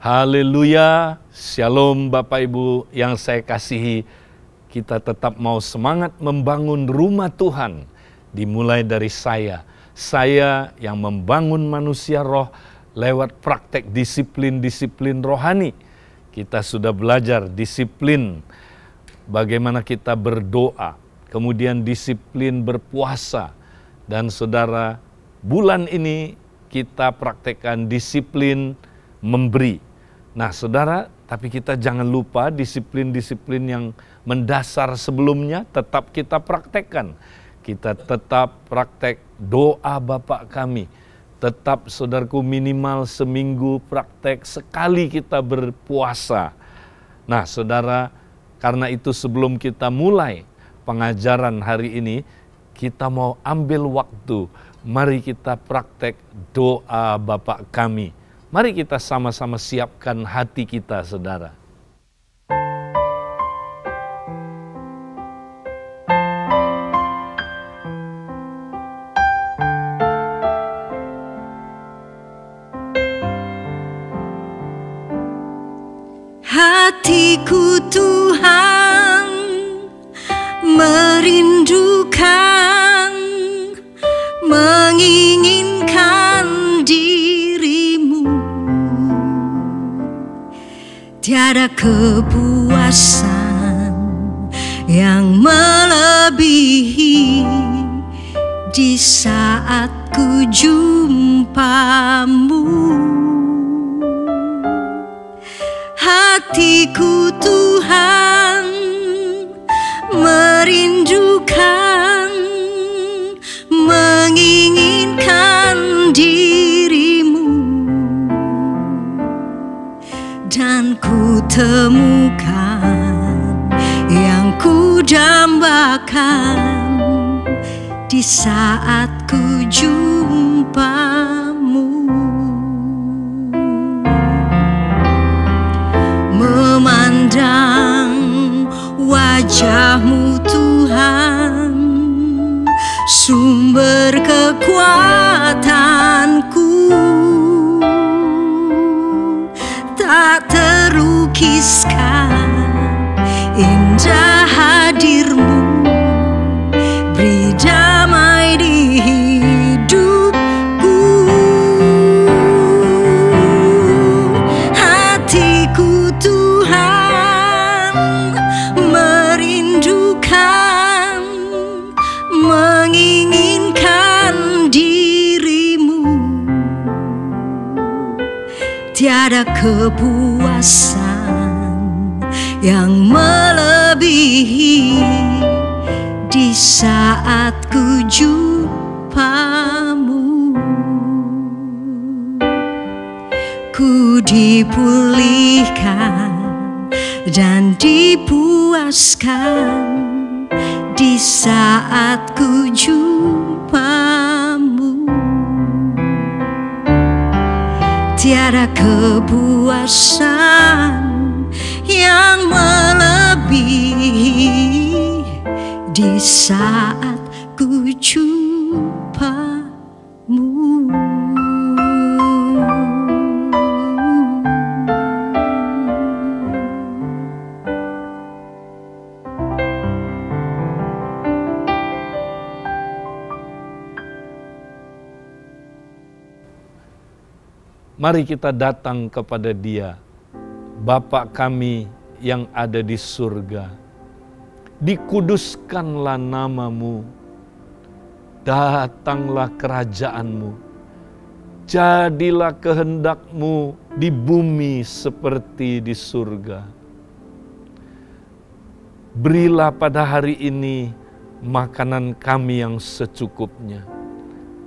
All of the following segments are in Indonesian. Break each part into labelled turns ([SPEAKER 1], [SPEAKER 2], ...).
[SPEAKER 1] Haleluya, shalom Bapak Ibu yang saya kasihi. Kita tetap mau semangat membangun rumah Tuhan. Dimulai dari saya yang membangun manusia roh lewat praktek disiplin-disiplin rohani. Kita sudah belajar disiplin bagaimana kita berdoa, kemudian disiplin berpuasa. Dan saudara, bulan ini kita praktekkan disiplin memberi. Nah saudara, tapi kita jangan lupa disiplin-disiplin yang mendasar sebelumnya tetap kita praktekkan. Kita tetap praktek doa Bapa kami. Tetap saudaraku minimal seminggu praktek sekali kita berpuasa. Nah saudara, karena itu sebelum kita mulai pengajaran hari ini, kita mau ambil waktu. Mari kita praktek doa Bapa kami. Mari kita sama-sama siapkan hati kita, saudara.
[SPEAKER 2] Hatiku Tuhan merindukan, menginginkan dirimu. Tiada kepuasan yang melebihi di saat ku jumpamu. Hatiku Tuhan merindukan, menginginkan dirimu, dan ku temukan yang ku dambakan di saat ku jumpamu. Memandang wajahmu Tuhan, sumber kekuatanku, tak terlukiskan indah hadirmu, beri damai di hidupku. Hatiku Tuhan merindukan, menginginkan dirimu. Tiada kepuasan yang melebihi di saat ku jumpamu. Ku dipulihkan dan dipuaskan di saat ku jumpamu. Tiada kepuasan yang melebihi di saat ku jumpamu.
[SPEAKER 1] Mari kita datang kepada Dia, Bapa kami yang ada di surga. Dikuduskanlah nama-Mu, datanglah kerajaan-Mu, jadilah kehendak-Mu di bumi seperti di surga. Berilah pada hari ini makanan kami yang secukupnya,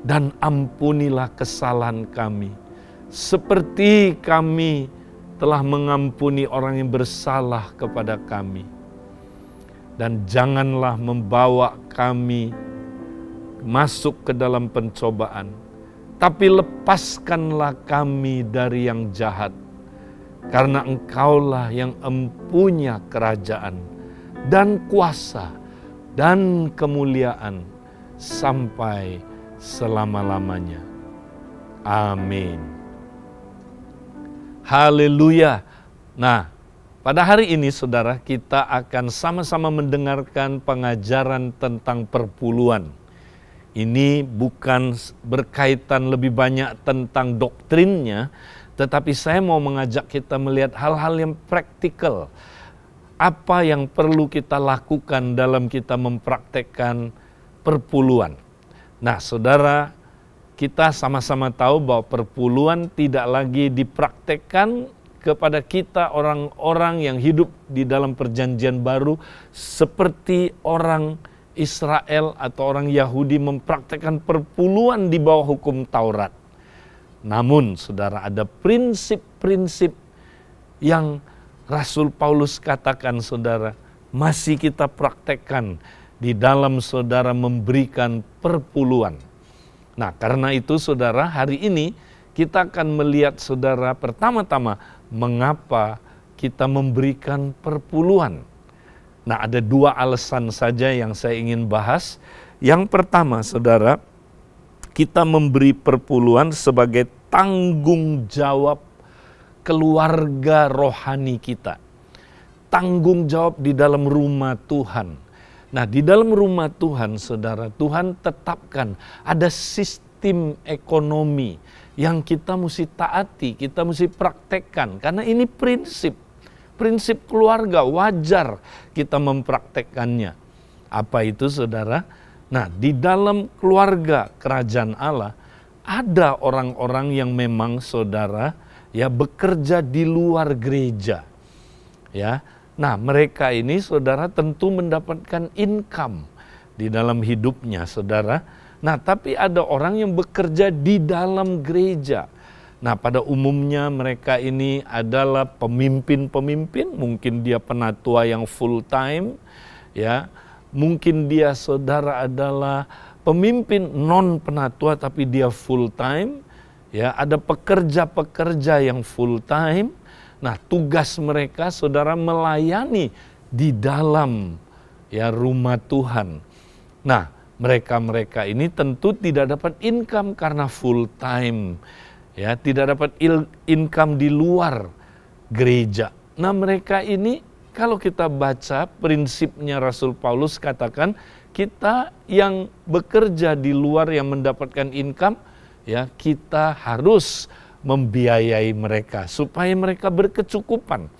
[SPEAKER 1] dan ampunilah kesalahan kami, seperti kami telah mengampuni orang yang bersalah kepada kami. Dan janganlah membawa kami masuk ke dalam pencobaan, tapi lepaskanlah kami dari yang jahat. Karena Engkaulah yang empunya kerajaan dan kuasa dan kemuliaan sampai selama-lamanya. Amin. Haleluya. Nah, pada hari ini saudara, kita akan sama-sama mendengarkan pengajaran tentang perpuluhan. Ini bukan berkaitan lebih banyak tentang doktrinnya, tetapi saya mau mengajak kita melihat hal-hal yang praktikal. Apa yang perlu kita lakukan dalam kita mempraktekkan perpuluhan. Nah, saudara, kita sama-sama tahu bahwa perpuluhan tidak lagi dipraktekkan kepada kita orang-orang yang hidup di dalam perjanjian baru seperti orang Israel atau orang Yahudi mempraktekkan perpuluhan di bawah hukum Taurat. Namun, saudara, ada prinsip-prinsip yang Rasul Paulus katakan, saudara, masih kita praktekkan di dalam saudara memberikan perpuluhan. Nah, karena itu saudara, hari ini kita akan melihat saudara pertama-tama mengapa kita memberikan perpuluhan. Nah, ada dua alasan saja yang saya ingin bahas. Yang pertama, saudara, kita memberi perpuluhan sebagai tanggung jawab keluarga rohani kita. Tanggung jawab di dalam rumah Tuhan. Nah, di dalam rumah Tuhan, saudara, Tuhan tetapkan ada sistem ekonomi yang kita mesti taati, kita mesti praktekkan. Karena ini prinsip keluarga, wajar kita mempraktekkannya. Apa itu, saudara? Nah, di dalam keluarga kerajaan Allah, ada orang-orang yang memang, saudara, ya bekerja di luar gereja. Ya. Nah, mereka ini, saudara, tentu mendapatkan income di dalam hidupnya, saudara. Nah, tapi ada orang yang bekerja di dalam gereja. Nah, pada umumnya mereka ini adalah pemimpin-pemimpin, mungkin dia penatua yang full time, ya. Mungkin dia, saudara, adalah pemimpin non penatua tapi dia full time, ya. Ada pekerja-pekerja yang full time. Nah, tugas mereka, saudara, melayani di dalam ya rumah Tuhan. Nah, mereka-mereka ini tentu tidak dapat income karena full time. Ya, tidak dapat income di luar gereja. Nah, mereka ini kalau kita baca prinsipnya Rasul Paulus katakan, kita yang bekerja di luar yang mendapatkan income, ya, kita harus membiayai mereka supaya mereka berkecukupan.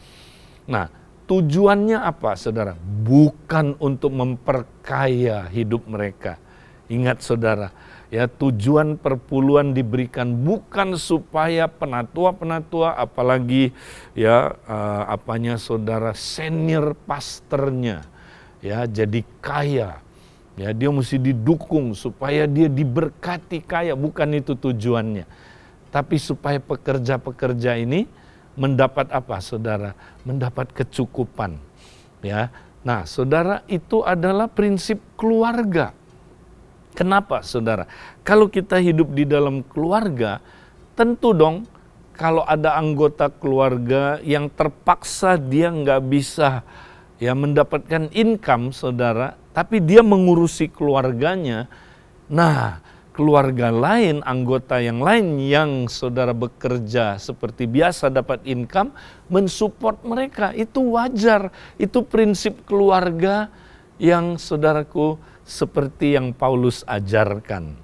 [SPEAKER 1] Nah, tujuannya apa, saudara? Bukan untuk memperkaya hidup mereka. Ingat, saudara, ya, tujuan perpuluhan diberikan bukan supaya penatua-penatua, apalagi ya saudara, senior pastornya ya jadi kaya. Ya, dia mesti didukung supaya dia diberkati kaya, bukan itu tujuannya. Tapi supaya pekerja-pekerja ini mendapat apa, saudara? Mendapat kecukupan. Ya. Nah, saudara, itu adalah prinsip keluarga. Kenapa, saudara? Kalau kita hidup di dalam keluarga, tentu dong kalau ada anggota keluarga yang terpaksa dia nggak bisa ya mendapatkan income, saudara, tapi dia mengurusi keluarganya. Nah, keluarga lain, anggota yang lain yang saudara bekerja seperti biasa dapat income, mensupport mereka. Itu wajar, itu prinsip keluarga yang, saudaraku, seperti yang Paulus ajarkan.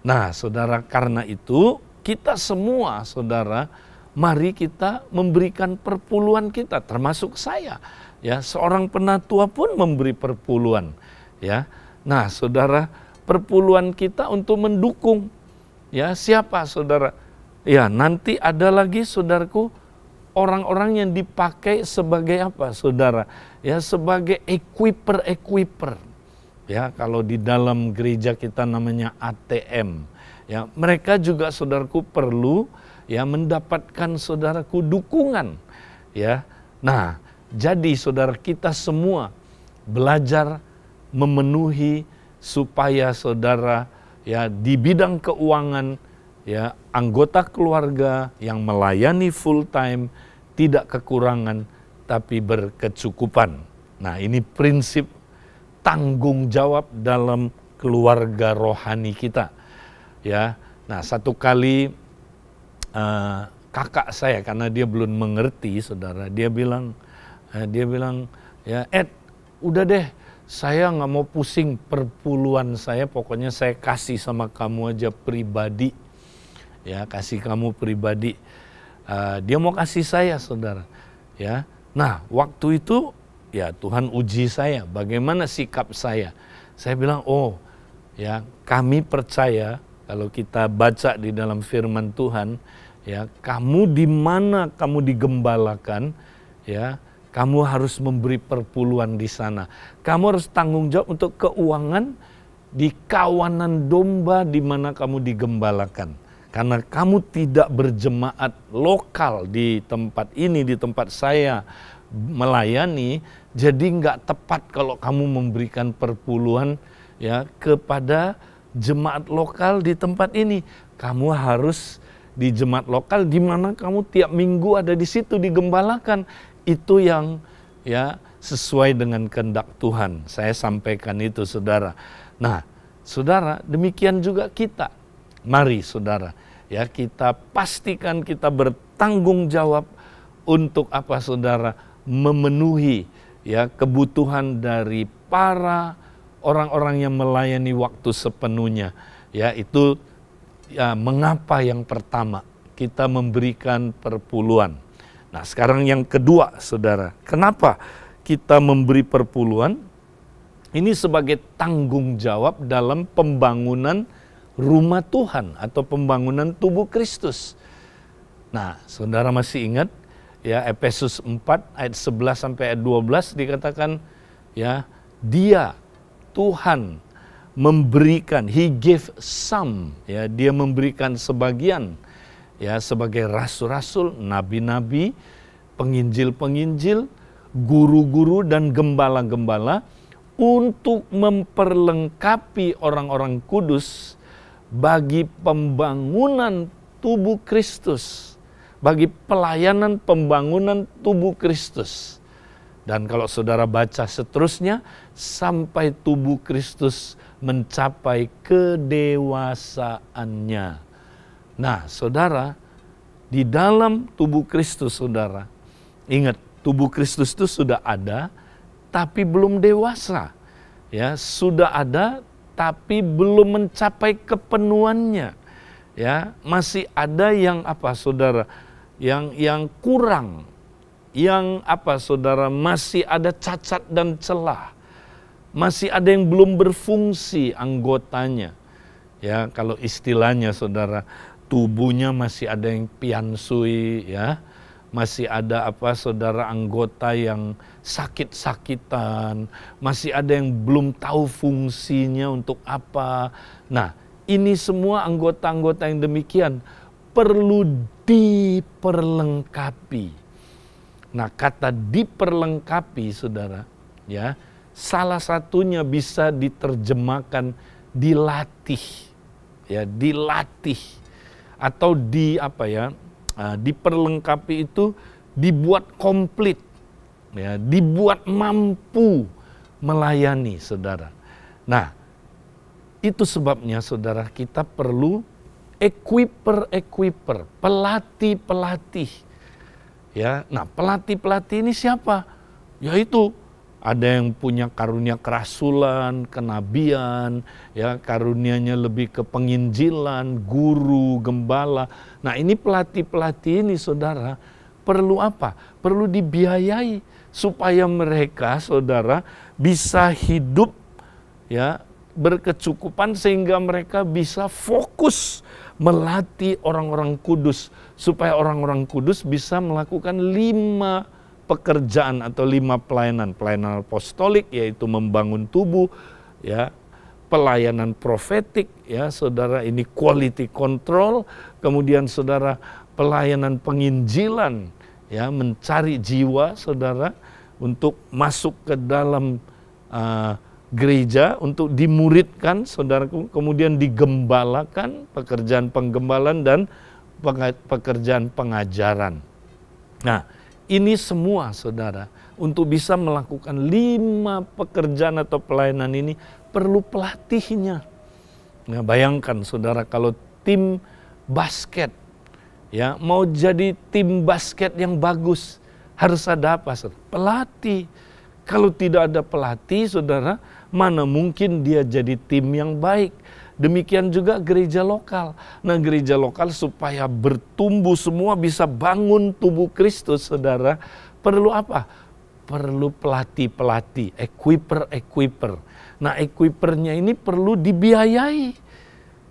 [SPEAKER 1] Nah, saudara, karena itu kita semua, saudara, mari kita memberikan perpuluhan kita, termasuk saya. Ya, seorang penatua pun memberi perpuluhan. Ya, nah, saudara, perpuluhan kita untuk mendukung, ya, siapa, saudara? Ya, nanti ada lagi, saudaraku, orang-orang yang dipakai sebagai apa, saudara? Ya, sebagai equiper. Ya, kalau di dalam gereja kita namanya ATM. Ya, mereka juga, saudaraku, perlu ya mendapatkan, saudaraku, dukungan. Ya, nah, jadi saudara, kita semua belajar memenuhi supaya, saudara, ya di bidang keuangan, ya anggota keluarga yang melayani full time tidak kekurangan tapi berkecukupan. Nah, ini prinsip tanggung jawab dalam keluarga rohani kita. Ya, nah, satu kali kakak saya, karena dia belum mengerti, saudara, dia bilang, ya Ed, udah deh, saya nggak mau pusing perpuluhan saya, pokoknya saya kasih sama kamu aja pribadi, ya kasih kamu pribadi. Dia mau kasih saya, saudara, ya. Nah, waktu itu ya Tuhan uji saya, bagaimana sikap saya. Saya bilang, oh ya kami percaya kalau kita baca di dalam firman Tuhan, ya kamu di mana kamu digembalakan, ya kamu harus memberi perpuluhan di sana. Kamu harus tanggung jawab untuk keuangan di kawanan domba di mana kamu digembalakan. Karena kamu tidak berjemaat lokal di tempat ini, di tempat saya melayani, jadi nggak tepat kalau kamu memberikan perpuluhan ya kepada jemaat lokal di tempat ini. Kamu harus di jemaat lokal di mana kamu tiap minggu ada di situ digembalakan. Itu yang ya sesuai dengan kehendak Tuhan. Saya sampaikan itu, saudara. Nah, saudara, demikian juga kita. Mari, saudara, ya kita pastikan kita bertanggung jawab untuk apa, saudara, memenuhi ya kebutuhan dari para orang-orang yang melayani waktu sepenuhnya. Ya, itu ya mengapa yang pertama kita memberikan perpuluhan. Nah, sekarang yang kedua, saudara, kenapa kita memberi perpuluhan? Ini sebagai tanggung jawab dalam pembangunan rumah Tuhan atau pembangunan tubuh Kristus. Nah, saudara masih ingat ya Efesus 4 ayat 11 sampai ayat 12 dikatakan ya, dia Tuhan memberikan, he gave some, ya dia memberikan sebagian ya sebagai rasul-rasul, nabi-nabi, penginjil-penginjil, guru-guru dan gembala-gembala untuk memperlengkapi orang-orang kudus bagi pembangunan tubuh Kristus, bagi pelayanan pembangunan tubuh Kristus. Dan kalau saudara baca seterusnya, sampai tubuh Kristus mencapai kedewasaannya. Nah, saudara, di dalam tubuh Kristus, saudara, ingat, tubuh Kristus itu sudah ada, tapi belum dewasa. Ya, sudah ada, tapi belum mencapai kepenuhannya. Ya, masih ada yang apa, saudara? Yang kurang. Yang apa, saudara? Masih ada cacat dan celah. Masih ada yang belum berfungsi anggotanya. Ya, kalau istilahnya, saudara, tubuhnya masih ada yang piansui, ya. Masih ada apa, saudara, anggota yang sakit-sakitan, masih ada yang belum tahu fungsinya untuk apa. Nah, ini semua anggota-anggota yang demikian perlu diperlengkapi. Nah, kata diperlengkapi, saudara, ya, salah satunya bisa diterjemahkan dilatih, ya, dilatih atau di apa ya? Diperlengkapi itu dibuat komplit, ya, dibuat mampu melayani, saudara. Nah, itu sebabnya, saudara, kita perlu equiper, pelatih. Ya, nah pelatih ini siapa? Yaitu ada yang punya karunia kerasulan, kenabian, ya karunianya lebih ke penginjilan, guru, gembala. Nah, ini pelatih ini, saudara, perlu apa? Perlu dibiayai supaya mereka, saudara, bisa hidup ya berkecukupan sehingga mereka bisa fokus melatih orang-orang kudus supaya orang-orang kudus bisa melakukan 5 pekerjaan atau 5 pelayanan apostolik, yaitu membangun tubuh, ya, pelayanan profetik, ya saudara, ini quality control, kemudian saudara pelayanan penginjilan, ya mencari jiwa, saudara, untuk masuk ke dalam gereja, untuk dimuridkan, saudara, kemudian digembalakan, pekerjaan penggembalaan dan pekerjaan pengajaran. Nah, ini semua, saudara, untuk bisa melakukan 5 pekerjaan atau pelayanan ini perlu pelatihnya. Nah, bayangkan, saudara, kalau tim basket, ya, mau jadi tim basket yang bagus, harus ada apa, saudara? Pelatih. Kalau tidak ada pelatih, saudara, mana mungkin dia jadi tim yang baik. Demikian juga gereja lokal. Nah, gereja lokal supaya bertumbuh semua bisa bangun tubuh Kristus, saudara, perlu apa? Perlu pelatih-pelatih, equiper-equiper. Nah, equipernya ini perlu dibiayai.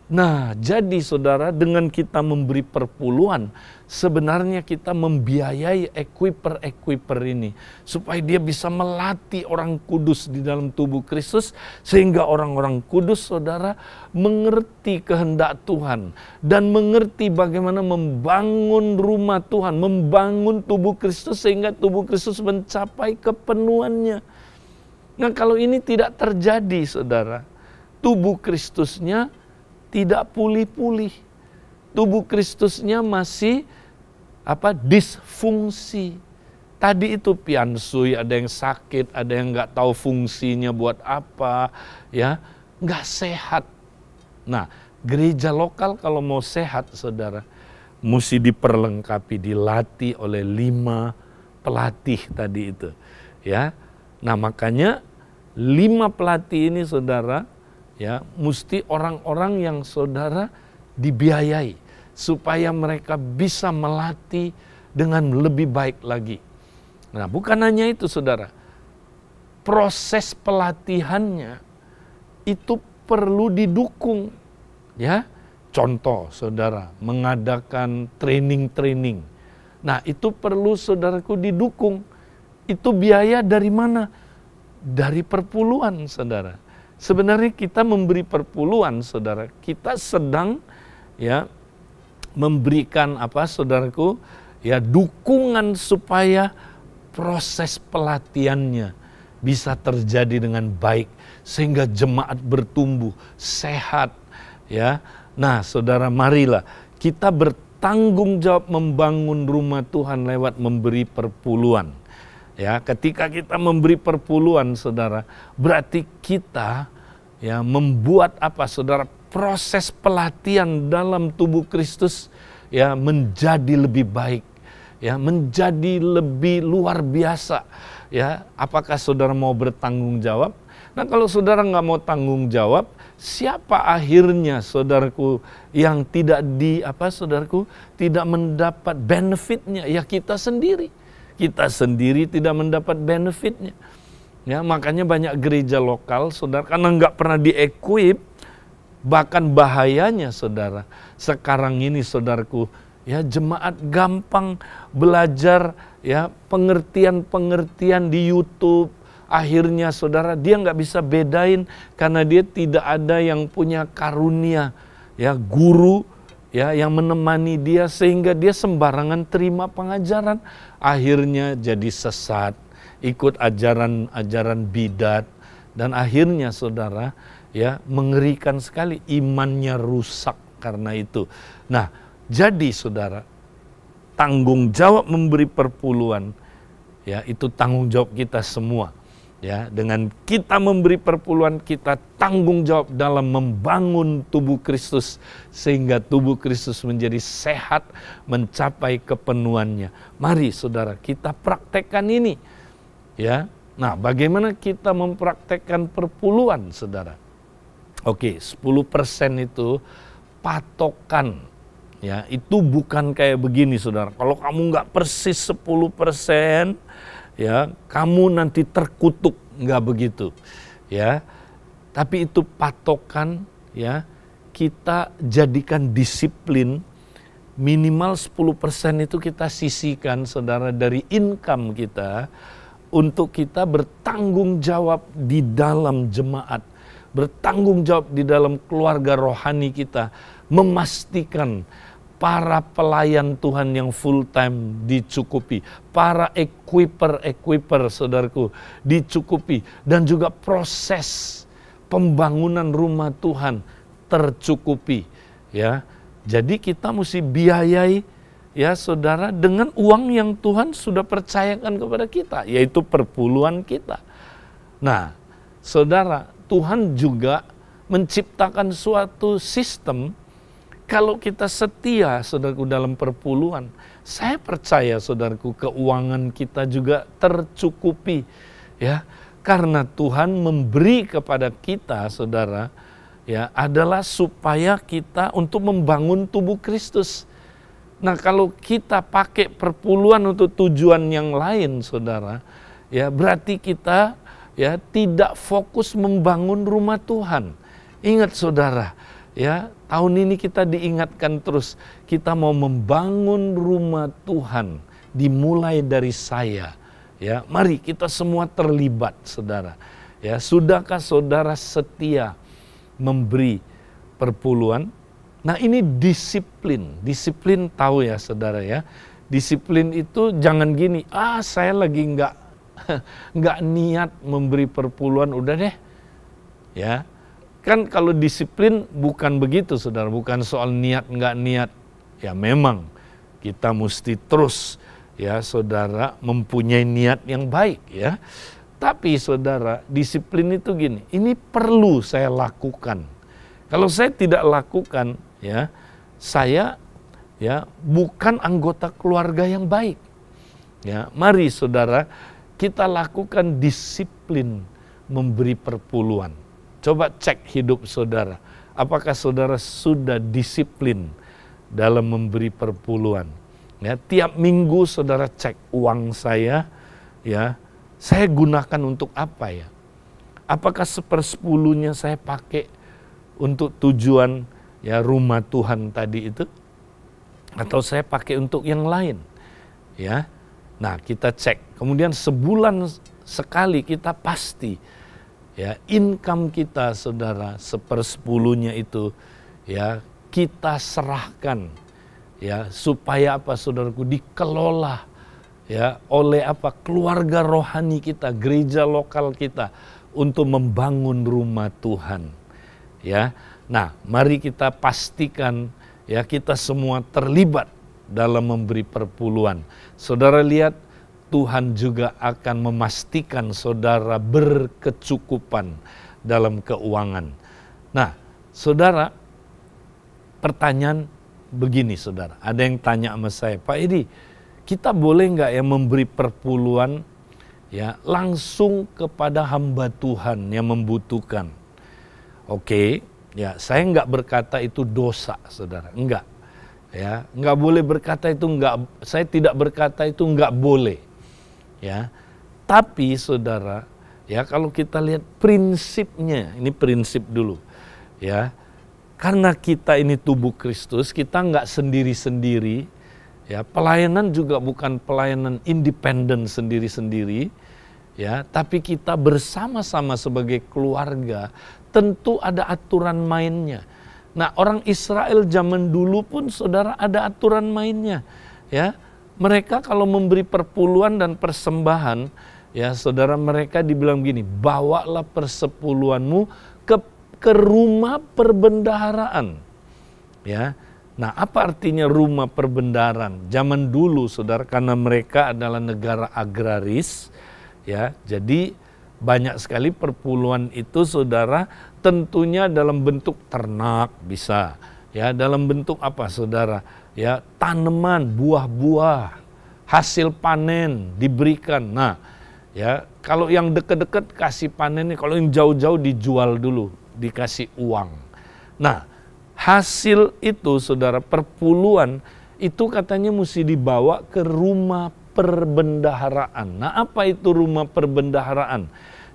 [SPEAKER 1] Nah, jadi saudara, dengan kita memberi perpuluhan, sebenarnya kita membiayai equiper-equiper ini. Supaya dia bisa melatih orang kudus di dalam tubuh Kristus. Sehingga orang-orang kudus, saudara, mengerti kehendak Tuhan. Dan mengerti bagaimana membangun rumah Tuhan. Membangun tubuh Kristus sehingga tubuh Kristus mencapai kepenuhannya. Nah, kalau ini tidak terjadi, saudara, tubuh Kristusnya tidak pulih-pulih. Tubuh Kristusnya masih disfungsi. Tadi itu piansui, ada yang sakit, ada yang nggak tahu fungsinya buat apa, ya, nggak sehat. Nah, gereja lokal kalau mau sehat, saudara, mesti diperlengkapi, dilatih oleh 5 pelatih tadi itu, ya. Nah, makanya 5 pelatih ini, saudara, ya, mesti orang-orang yang saudara dibiayai supaya mereka bisa melatih dengan lebih baik lagi. Nah, bukan hanya itu, saudara. Proses pelatihannya itu perlu didukung, ya. Contoh, saudara, mengadakan training-training. Nah, itu perlu, saudaraku, didukung. Itu biaya dari mana? Dari perpuluhan, saudara. Sebenarnya kita memberi perpuluhan, saudara. Kita sedang, ya, memberikan saudaraku, ya, dukungan supaya proses pelatihannya bisa terjadi dengan baik sehingga jemaat bertumbuh sehat, ya. Nah, saudara, marilah kita bertanggung jawab membangun rumah Tuhan lewat memberi perpuluhan. Ya, ketika kita memberi perpuluhan, saudara, berarti kita, ya, membuat saudara, proses pelatihan dalam tubuh Kristus, ya, menjadi lebih baik, ya, menjadi lebih luar biasa, ya. Apakah saudara mau bertanggung jawab? Nah, kalau saudara nggak mau tanggung jawab, siapa akhirnya, saudaraku, yang tidak saudaraku, tidak mendapat benefitnya? Ya, kita sendiri. Kita sendiri tidak mendapat benefitnya. Ya, makanya banyak gereja lokal, saudara, karena nggak pernah di-equip, bahkan bahayanya, saudara. Sekarang ini, saudaraku, ya, jemaat gampang belajar, ya, pengertian-pengertian di YouTube. Akhirnya, saudara, dia nggak bisa bedain karena dia tidak ada yang punya karunia, ya, guru, ya, yang menemani dia sehingga dia sembarangan terima pengajaran. Akhirnya jadi sesat, ikut ajaran-ajaran bidat, dan akhirnya, saudara, ya, mengerikan sekali, imannya rusak karena itu. Nah, jadi, saudara, tanggung jawab memberi perpuluhan, ya, itu tanggung jawab kita semua. Ya, dengan kita memberi perpuluhan, kita tanggung jawab dalam membangun tubuh Kristus sehingga tubuh Kristus menjadi sehat, mencapai kepenuhannya. Mari, saudara, kita praktekkan ini. Ya. Nah, bagaimana kita mempraktekkan perpuluhan, saudara? Oke, 10% itu patokan. Ya, itu bukan kayak begini, saudara. Kalau kamu nggak persis 10%, ya, kamu nanti terkutuk, nggak begitu, ya. Tapi itu patokan, ya, kita jadikan disiplin, minimal 10% itu kita sisihkan, saudara, dari income kita, untuk kita bertanggung jawab di dalam jemaat, bertanggung jawab di dalam keluarga rohani kita, memastikan para pelayan Tuhan yang full time dicukupi, para equiper, saudaraku, dicukupi, dan juga proses pembangunan rumah Tuhan tercukupi, ya. Jadi kita mesti biayai, ya, saudara, dengan uang yang Tuhan sudah percayakan kepada kita, yaitu perpuluhan kita. Nah, saudara, Tuhan juga menciptakan suatu sistem kalau kita setia, saudaraku, dalam perpuluhan, saya percaya, saudaraku, keuangan kita juga tercukupi, ya. Karena Tuhan memberi kepada kita, saudara, ya, adalah supaya kita untuk membangun tubuh Kristus. Nah, kalau kita pakai perpuluhan untuk tujuan yang lain, saudara, ya, berarti kita, ya, tidak fokus membangun rumah Tuhan. Ingat, saudara, ya, tahun ini kita diingatkan terus, kita mau membangun rumah Tuhan, dimulai dari saya. Ya, mari kita semua terlibat, saudara. Ya, sudahkah saudara setia memberi perpuluhan? Nah, ini disiplin. Disiplin tahu ya, saudara ya. Disiplin itu jangan gini, saya lagi nggak niat memberi perpuluhan, udah deh. Ya. Kan kalau disiplin bukan begitu, saudara, bukan soal niat nggak niat. Ya memang kita mesti terus, ya saudara, mempunyai niat yang baik, ya. Tapi saudara, disiplin itu gini, ini perlu saya lakukan. Kalau saya tidak lakukan, ya saya, ya, bukan anggota keluarga yang baik. Ya, mari saudara, kita lakukan disiplin memberi perpuluhan. Coba cek hidup saudara, apakah saudara sudah disiplin dalam memberi perpuluhan? Ya, tiap minggu saudara cek uang saya, ya, saya gunakan untuk apa ya? Apakah 1/10-nya saya pakai untuk tujuan, ya, rumah Tuhan tadi itu? Atau saya pakai untuk yang lain? Ya, nah kita cek. Kemudian sebulan sekali kita pasti, ya, income kita, saudara, 1/10-nya itu, ya, kita serahkan, ya, supaya apa, saudaraku, dikelola, ya, oleh apa, keluarga rohani kita, gereja lokal kita, untuk membangun rumah Tuhan, ya. Nah, mari kita pastikan, ya, kita semua terlibat dalam memberi perpuluhan. Saudara lihat, Tuhan juga akan memastikan saudara berkecukupan dalam keuangan. Nah, saudara, pertanyaan begini, saudara. Ada yang tanya sama saya, Pak Edi, kita boleh nggak ya memberi perpuluhan, ya, langsung kepada hamba Tuhan yang membutuhkan? Oke, ya, saya nggak berkata itu dosa, saudara. Enggak. Ya, nggak boleh berkata itu, nggak. Saya tidak berkata itu nggak boleh. Ya, tapi saudara, ya, kalau kita lihat prinsipnya, ini prinsip dulu, ya, karena kita ini tubuh Kristus, kita nggak sendiri-sendiri, ya, pelayanan juga bukan pelayanan independen sendiri-sendiri, ya, tapi kita bersama-sama sebagai keluarga, tentu ada aturan mainnya. Nah, orang Israel zaman dulu pun, saudara, ada aturan mainnya, ya. Mereka kalau memberi perpuluhan dan persembahan, ya saudara, mereka dibilang gini, bawalah persepuluhanmu ke rumah perbendaharaan. Ya, nah apa artinya rumah perbendaharaan? Zaman dulu, saudara, karena mereka adalah negara agraris, ya, jadi banyak sekali perpuluhan itu, saudara, tentunya dalam bentuk ternak bisa, ya, dalam bentuk apa, saudara? Ya, tanaman, buah-buah, hasil panen diberikan. Nah, ya, kalau yang dekat-dekat kasih panen, kalau yang jauh-jauh dijual dulu, dikasih uang. Nah, hasil itu, saudara, perpuluhan itu katanya mesti dibawa ke rumah perbendaharaan. Nah, apa itu rumah perbendaharaan?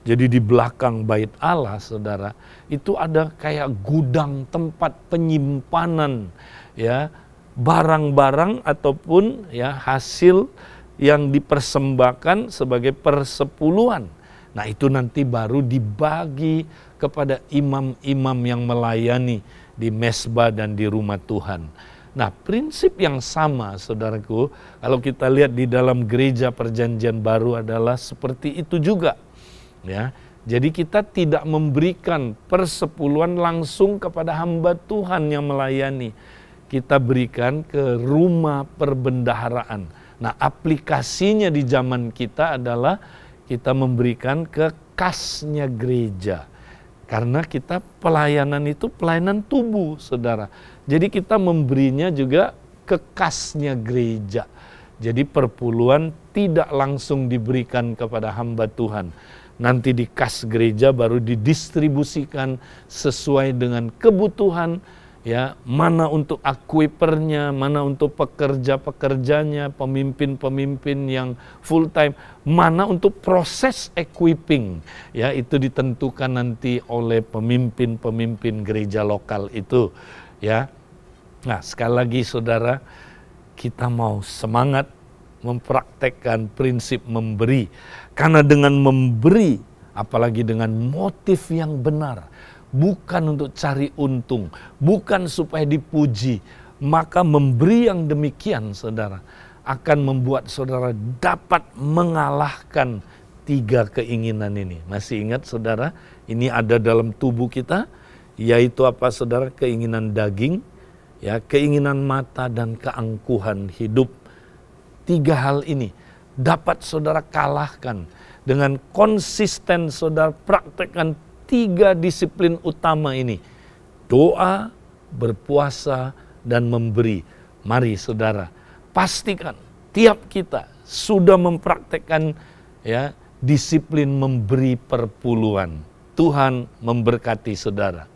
[SPEAKER 1] Jadi di belakang bait Allah, saudara, itu ada kayak gudang, tempat penyimpanan, ya, barang-barang ataupun, ya, hasil yang dipersembahkan sebagai persepuluhan. Nah, itu nanti baru dibagi kepada imam-imam yang melayani di mesbah dan di rumah Tuhan. Nah, prinsip yang sama, saudaraku, kalau kita lihat di dalam gereja perjanjian baru adalah seperti itu juga, ya. Jadi kita tidak memberikan persepuluhan langsung kepada hamba Tuhan yang melayani. Kita berikan ke rumah perbendaharaan. Nah, aplikasinya di zaman kita adalah kita memberikan ke kasnya gereja. Karena kita pelayanan itu pelayanan tubuh, saudara. Jadi kita memberinya juga ke kasnya gereja. Jadi perpuluhan tidak langsung diberikan kepada hamba Tuhan. Nanti di kas gereja baru didistribusikan sesuai dengan kebutuhan, ya, mana untuk akuipernya, mana untuk pekerja-pekerjanya, pemimpin-pemimpin yang full time, mana untuk proses equipping, ya, itu ditentukan nanti oleh pemimpin-pemimpin gereja lokal itu, ya. Nah, sekali lagi saudara, kita mau semangat mempraktekkan prinsip memberi. Karena dengan memberi, apalagi dengan motif yang benar, bukan untuk cari untung, bukan supaya dipuji, maka memberi yang demikian, saudara, akan membuat saudara dapat mengalahkan 3 keinginan ini. Masih ingat saudara, ini ada dalam tubuh kita, yaitu apa saudara? Keinginan daging, ya, keinginan mata dan keangkuhan hidup. 3 hal ini dapat saudara kalahkan dengan konsisten saudara praktekkan 3 disiplin utama ini. Doa, berpuasa, dan memberi. Mari saudara, pastikan tiap kita sudah mempraktekkan, ya, disiplin memberi perpuluhan. Tuhan memberkati saudara.